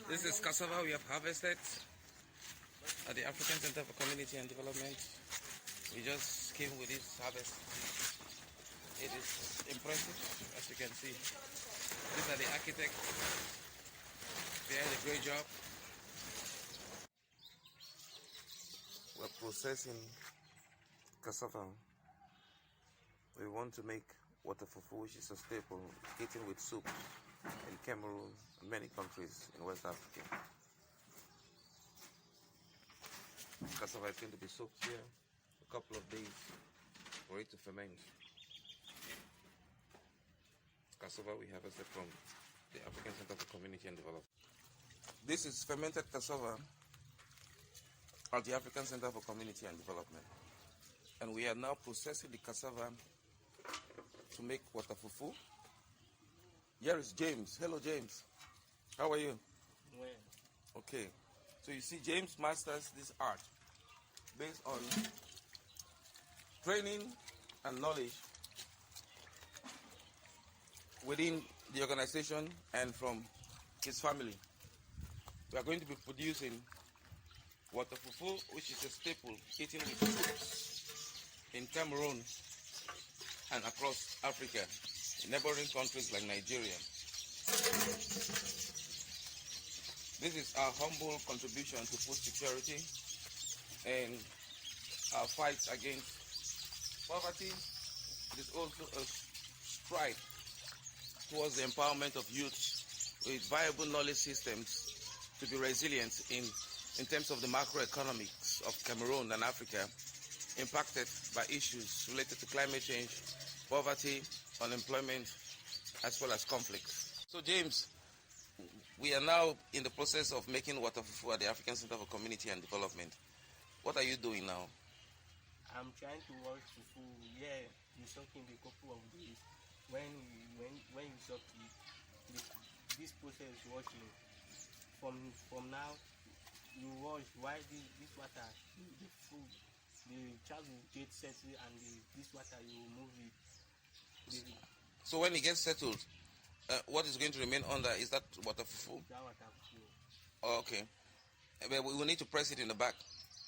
This is cassava we have harvested at the African Center for Community and Development. We just came with this harvest. It is impressive, as you can see. These are the architects. They did a great job. We're processing cassava. We want to make water fufu, which is a staple, eaten with soup in Cameroon and many countries in West Africa. Cassava is going to be soaked here a couple of days for it to ferment. Cassava we harvested from the African Center for Community and Development. This is fermented cassava at the African Center for Community and Development. And we are now processing the cassava to make water fufu. Here is James. Hello, James. How are you? Well. Okay. So you see, James masters this art based on training and knowledge within the organization and from his family. We are going to be producing water fufu, which is a staple eaten with soups in Cameroon and across Africa, in neighboring countries like Nigeria. This is our humble contribution to food security and our fight against poverty. It is also a stride towards the empowerment of youth with viable knowledge systems to be resilient in terms of the macroeconomics of Cameroon and Africa, impacted by issues related to climate change, poverty, unemployment, as well as conflicts. So James, we are now in the process of making water fufu at the African Center for Community and Development. What are you doing now? I'm trying to work fufu. Yeah, you soak in a couple of days. When you soak it, this process is washing. From now, you wash. Why this water, the food, the child will get settled, and this water you remove it. So when it gets settled, what is going to remain under is that water fufu? That water fufu. Oh, okay. But we will need to press it in the back.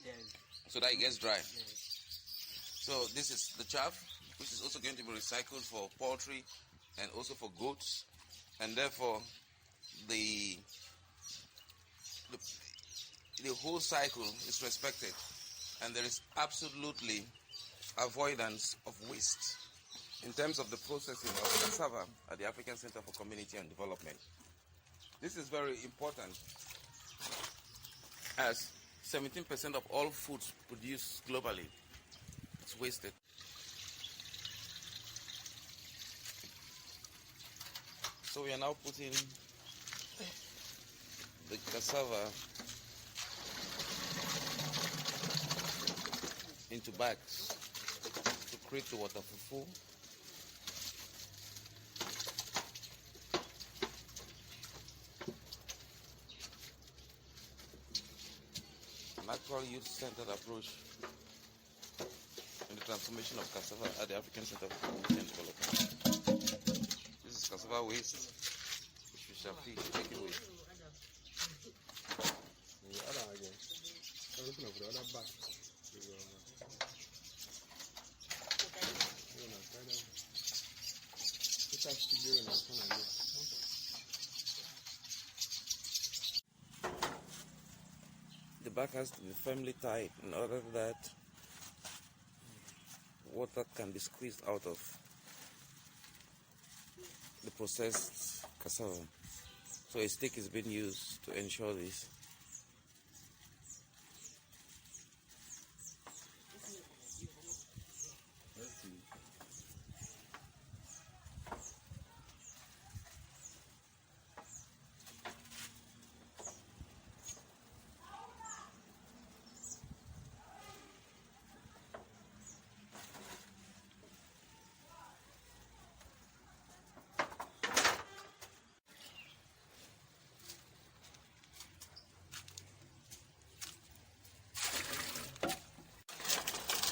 Yes. So that it gets dry. Yes. So this is the chaff, which is also going to be recycled for poultry and also for goats, and therefore the whole cycle is respected, and there is absolutely avoidance of waste in terms of the processing of cassava at the African Center for Community and Development. This is very important, as 17% of all foods produced globally is wasted. So we are now putting the cassava into bags to create the water fufu. An actual youth-centered approach in the transformation of cassava at the African Center for Community and Development. This is cassava waste, which we shall take it away. The bag has to be firmly tied in order that water can be squeezed out of the processed cassava. So a stick is being used to ensure this.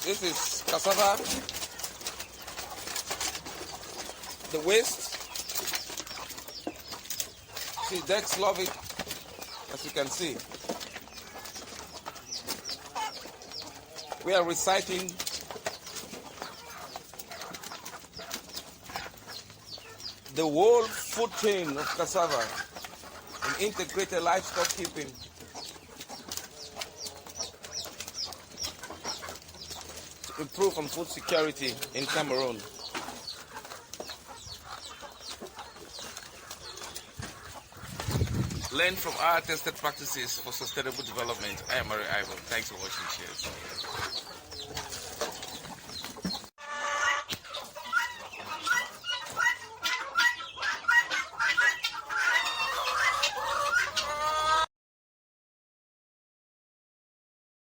This is cassava, the waste See, ducks love it, as you can see. We are reciting the whole food chain of cassava in integrated livestock keeping. To improve on food security in Cameroon. Learn from our tested practices for sustainable development. I am Arrey Ivo. Thanks for watching. Cheers.